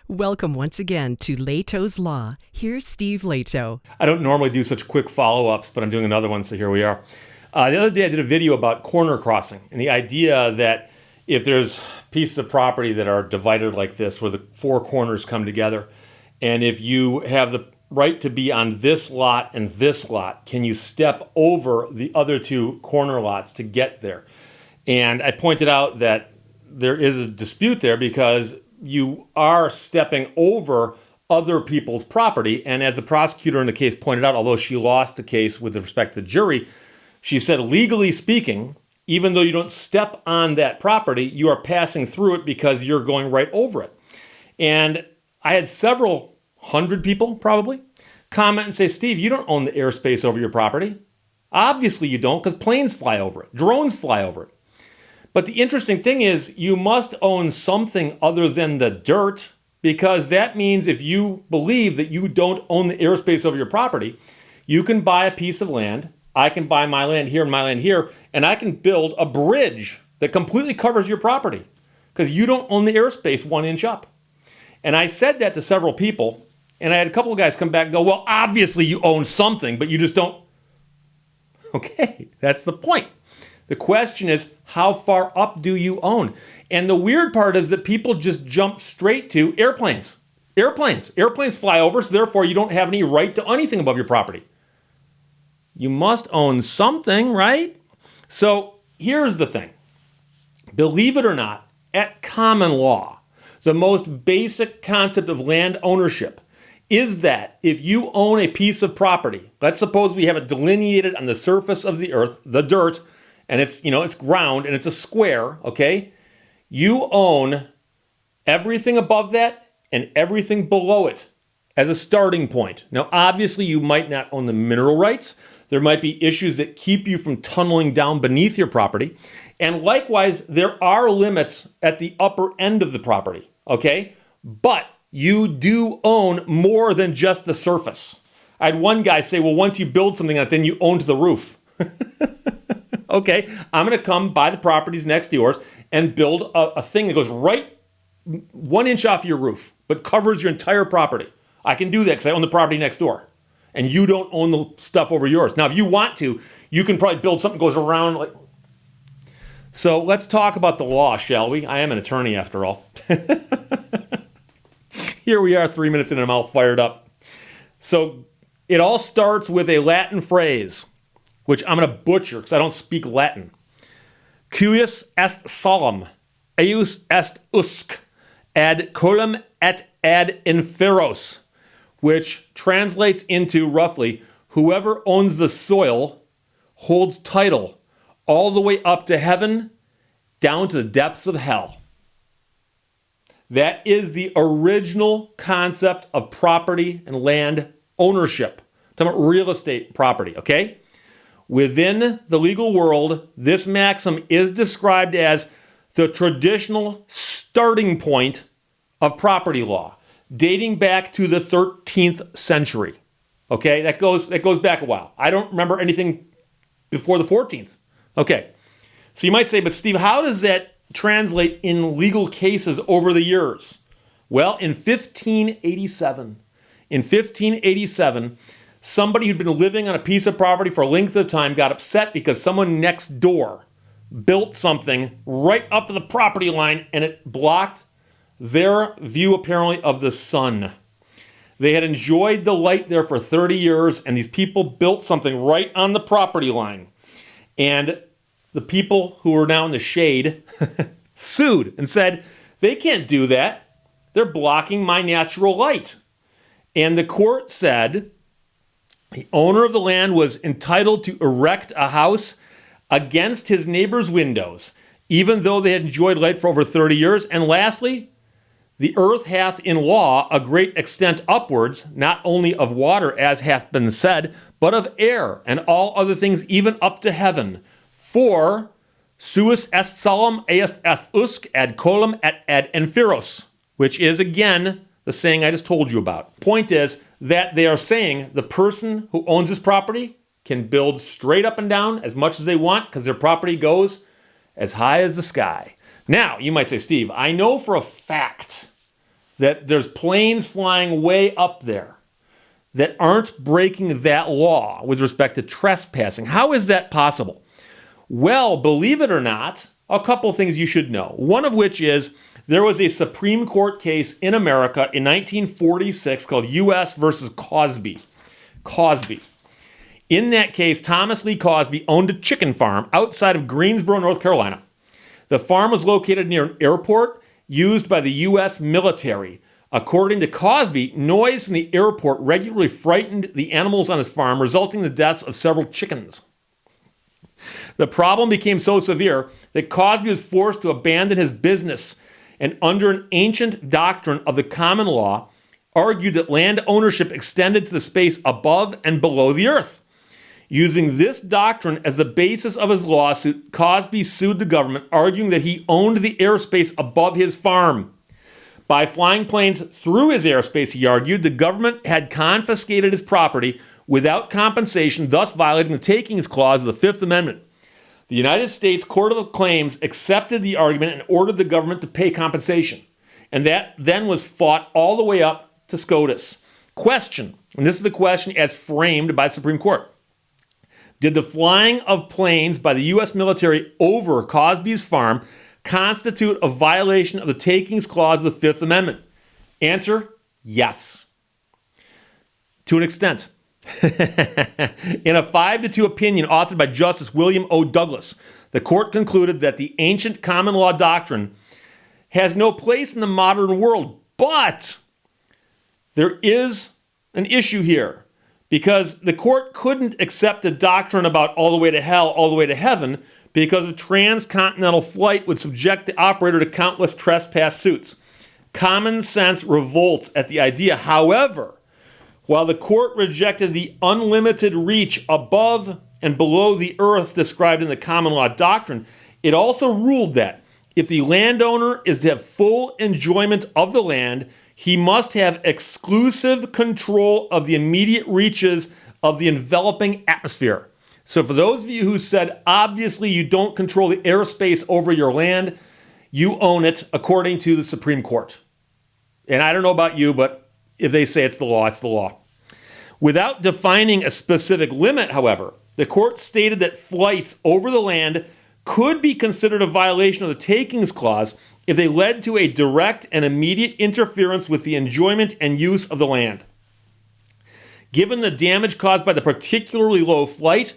Welcome once again to Lehto's Law. Here's Steve Lehto. I don't normally do such quick follow-ups, but I'm doing another one, so here we are. The other day I did a video about corner crossing and the idea that if there's pieces of property that are divided like this, where the four corners come together, and if you have the right to be on this lot and this lot, can you step over the other two corner lots to get there? And I pointed out that there is a dispute there because you are stepping over other people's property. And as the prosecutor in the case pointed out, although she lost the case with respect to the jury, she said, legally speaking, even though you don't step on that property, you are passing through it because you're going right over it. And I had several hundred people probably comment and say, Steve, you don't own the airspace over your property. Obviously you don't, because planes fly over it, drones fly over it. But the interesting thing is you must own something other than the dirt, because that means if you believe that you don't own the airspace over your property, you can buy a piece of land. I can buy my land here and my land here, and I can build a bridge that completely covers your property because you don't own the airspace 1 inch up. And I said that to several people, and I had a couple of guys come back and go, well, obviously you own something, but you just don't. Okay, that's the point. The question is, how far up do you own? And the weird part is that people just jump straight to airplanes. Airplanes fly over, so therefore you don't have any right to anything above your property. You must own something, right? So here's the thing. Believe it or not, at common law, the most basic concept of land ownership is that if you own a piece of property, let's suppose we have it delineated on the surface of the earth, the dirt, and it's ground and it's a square, okay? You own everything above that and everything below it as a starting point. Now, obviously, you might not own the mineral rights. There might be issues that keep you from tunneling down beneath your property. And likewise, there are limits at the upper end of the property, okay? But you do own more than just the surface. I had one guy say, well, once you build something on it, then you own to the roof. Okay, I'm going to come buy the properties next to yours and build a thing that goes right 1 inch off your roof, but covers your entire property. I can do that because I own the property next door. And you don't own the stuff over yours. Now, if you want to, you can probably build something that goes around like. So let's talk about the law, shall we? I am an attorney after all. Here we are 3 minutes in and I'm all fired up. So it all starts with a Latin phrase, which I'm going to butcher because I don't speak Latin. Cuius est solum, eius est usque, ad colum et ad inferos, which translates into roughly, whoever owns the soil holds title all the way up to heaven, down to the depths of hell. That is the original concept of property and land ownership. I'm talking about real estate property, okay? Within the legal world, this maxim is described as the traditional starting point of property law, dating back to the 13th century. Okay, that goes back a while. I don't remember anything before the 14th. Okay, so you might say, but Steve, how does that translate in legal cases over the years? Well, in 1587, somebody who'd been living on a piece of property for a length of time got upset because someone next door built something right up to the property line and it blocked their view apparently of the sun. They had enjoyed the light there for 30 years and these people built something right on the property line. And the people who were now in the shade sued and said, they can't do that. They're blocking my natural light. And the court said, the owner of the land was entitled to erect a house against his neighbor's windows, even though they had enjoyed light for over 30 years. And lastly, the earth hath in law a great extent upwards, not only of water, as hath been said, but of air, and all other things, even up to heaven. For suis est solum, est usque, ad colum et ad inferos, which is, again, the saying I just told you about. Point is that they are saying the person who owns this property can build straight up and down as much as they want because their property goes as high as the sky. Now, you might say, Steve, I know for a fact that there's planes flying way up there that aren't breaking that law with respect to trespassing. How is that possible? Well, believe it or not, a couple things you should know. One of which is there was a Supreme Court case in America in 1946 called U.S. versus Cosby. Cosby. In that case, Thomas Lee Cosby owned a chicken farm outside of Greensboro, North Carolina. The farm was located near an airport used by the U.S. military. According to Cosby, noise from the airport regularly frightened the animals on his farm, resulting in the deaths of several chickens. The problem became so severe that Cosby was forced to abandon his business and, under an ancient doctrine of the common law, argued that land ownership extended to the space above and below the earth. Using this doctrine as the basis of his lawsuit, Cosby sued the government, arguing that he owned the airspace above his farm. By flying planes through his airspace, he argued, the government had confiscated his property without compensation, thus violating the takings clause of the Fifth Amendment. The United States Court of Claims accepted the argument and ordered the government to pay compensation. And that then was fought all the way up to SCOTUS. Question, and this is the question as framed by the Supreme Court. Did the flying of planes by the U.S. military over Cosby's farm constitute a violation of the takings clause of the Fifth Amendment? Answer, yes. To an extent. In a 5-2 opinion authored by Justice William O. Douglas, the court concluded that the ancient common law doctrine has no place in the modern world, but there is an issue here because the court couldn't accept a doctrine about all the way to hell, all the way to heaven, because a transcontinental flight would subject the operator to countless trespass suits. Common sense revolts at the idea. However, while the court rejected the unlimited reach above and below the earth described in the common law doctrine, it also ruled that if the landowner is to have full enjoyment of the land, he must have exclusive control of the immediate reaches of the enveloping atmosphere. So for those of you who said, obviously you don't control the airspace over your land, you own it according to the Supreme Court. And I don't know about you, but if they say it's the law, it's the law. Without defining a specific limit, however, the court stated that flights over the land could be considered a violation of the takings clause if they led to a direct and immediate interference with the enjoyment and use of the land. Given the damage caused by the particularly low flight,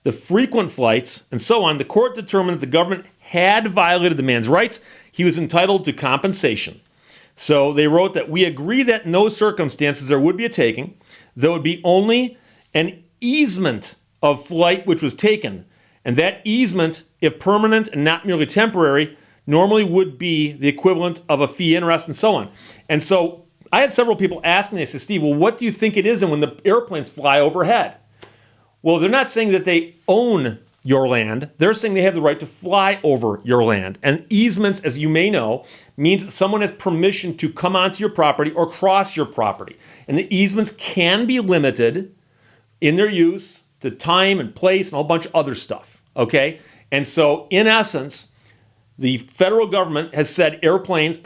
the frequent flights, and so on, the court determined that the government had violated the man's rights. He was entitled to compensation. So they wrote that we agree that in those circumstances there would be a taking. There would be only an easement of flight which was taken. And that easement, if permanent and not merely temporary, normally would be the equivalent of a fee, interest, and so on. And so I had several people ask me, they said, Steve, well, what do you think it is and when the airplanes fly overhead? Well, they're not saying that they own your land. They're saying they have the right to fly over your land. And easements, as you may know, means that someone has permission to come onto your property or cross your property. And the easements can be limited in their use to time and place and a whole bunch of other stuff, okay? And so, in essence, the federal government has said airplanes,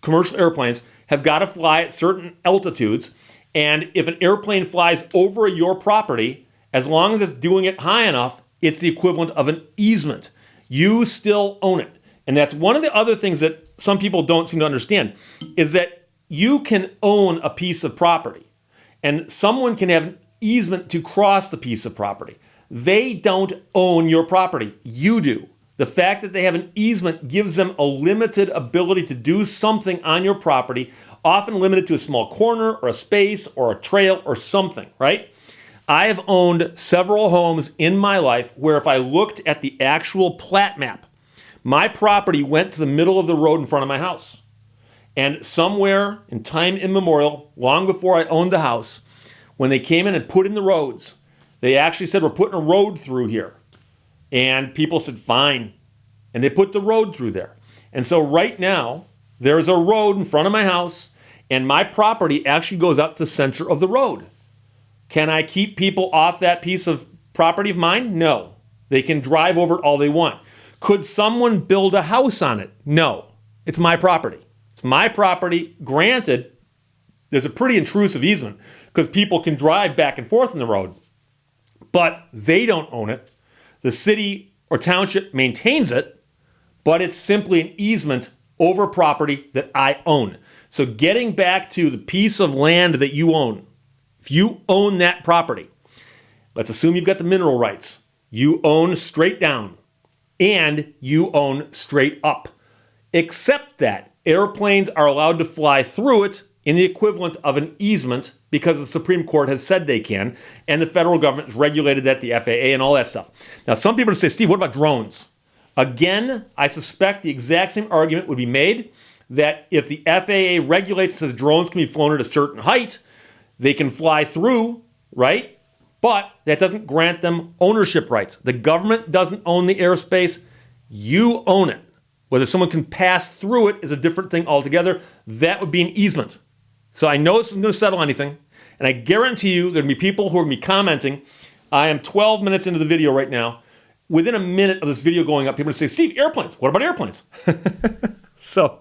commercial airplanes, have got to fly at certain altitudes. And if an airplane flies over your property, as long as it's doing it high enough, it's the equivalent of an easement. You still own it. And that's one of the other things that some people don't seem to understand, is that you can own a piece of property, and someone can have an easement to cross the piece of property. They don't own your property. You do. The fact that they have an easement gives them a limited ability to do something on your property, often limited to a small corner or a space or a trail or something, right? I have owned several homes in my life where if I looked at the actual plat map, my property went to the middle of the road in front of my house. And somewhere in time immemorial, long before I owned the house, when they came in and put in the roads, they actually said, we're putting a road through here. And people said, fine. And they put the road through there. And so right now, there's a road in front of my house, and my property actually goes up to the center of the road. Can I keep people off that piece of property of mine? No. They can drive over it all they want. Could someone build a house on it? No. It's my property. It's my property. Granted, there's a pretty intrusive easement because people can drive back and forth on the road, but they don't own it. The city or township maintains it, but it's simply an easement over property that I own. So getting back to the piece of land that you own, if you own that property, let's assume you've got the mineral rights. You own straight down and you own straight up, except that airplanes are allowed to fly through it in the equivalent of an easement because the Supreme Court has said they can, and the federal government has regulated that, the FAA and all that stuff. Now, some people say, Steve, what about drones? Again, I suspect the exact same argument would be made that if the FAA regulates, says drones can be flown at a certain height, they can fly through, right? But that doesn't grant them ownership rights. The government doesn't own the airspace. You own it. Whether someone can pass through it is a different thing altogether. That would be an easement. So I know this isn't going to settle anything, and I guarantee you there are going to be people who are going to be commenting. I am 12 minutes into the video right now. Within a minute of this video going up, people are going to say, Steve, airplanes. What about airplanes? So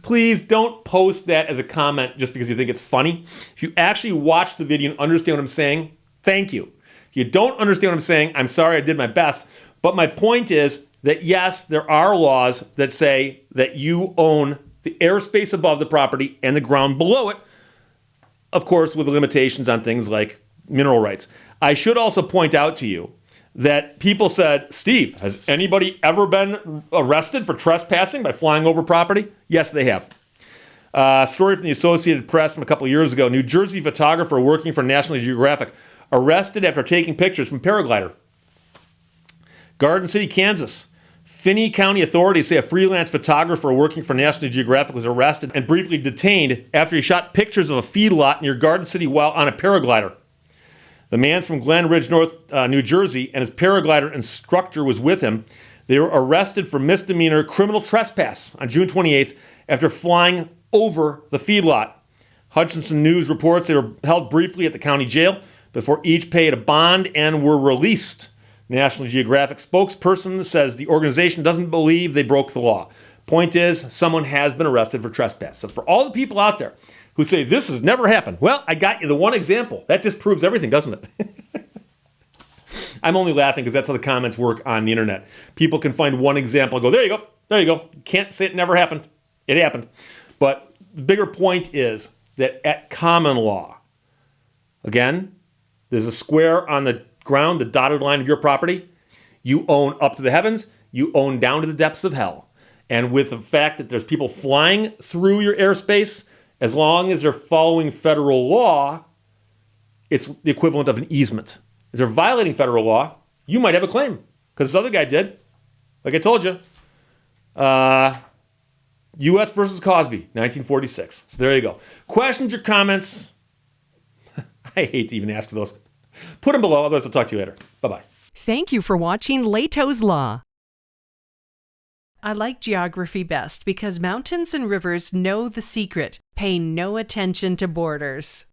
please don't post that as a comment just because you think it's funny. If you actually watch the video and understand what I'm saying, thank you. If you don't understand what I'm saying, I'm sorry, I did my best. But my point is that yes, there are laws that say that you own the airspace above the property and the ground below it, of course, with limitations on things like mineral rights. I should also point out to you that people said, Steve, has anybody ever been arrested for trespassing by flying over property? Yes, they have. A story from the Associated Press from a couple of years ago. New Jersey photographer working for National Geographic arrested after taking pictures from paraglider. Garden City, Kansas. Finney County authorities say a freelance photographer working for National Geographic was arrested and briefly detained after he shot pictures of a feedlot near Garden City while on a paraglider. The man's from Glen Ridge, New Jersey, and his paraglider instructor was with him. They were arrested for misdemeanor criminal trespass on June 28th after flying over the feedlot. Hutchinson News reports they were held briefly at the county jail before each paid a bond and were released. National Geographic spokesperson says the organization doesn't believe they broke the law. Point is, someone has been arrested for trespass. So for all the people out there who say this has never happened, well, I got you the one example. That disproves everything, doesn't it? I'm only laughing because that's how the comments work on the internet. People can find one example and go, there you go, there you go. Can't say it never happened. It happened. But the bigger point is that at common law, again, there's a square on the ground, the dotted line of your property. You own up to the heavens. You own down to the depths of hell. And with the fact that there's people flying through your airspace, as long as they're following federal law, it's the equivalent of an easement. If they're violating federal law, you might have a claim, because this other guy did. Like I told you, U.S. versus Cosby, 1946. So there you go. Questions or comments? I hate to even ask for those. Put them below, otherwise I'll talk to you later. Bye-bye. Thank you for watching Lehto's Law. I like geography best because mountains and rivers know the secret. Pay no attention to borders.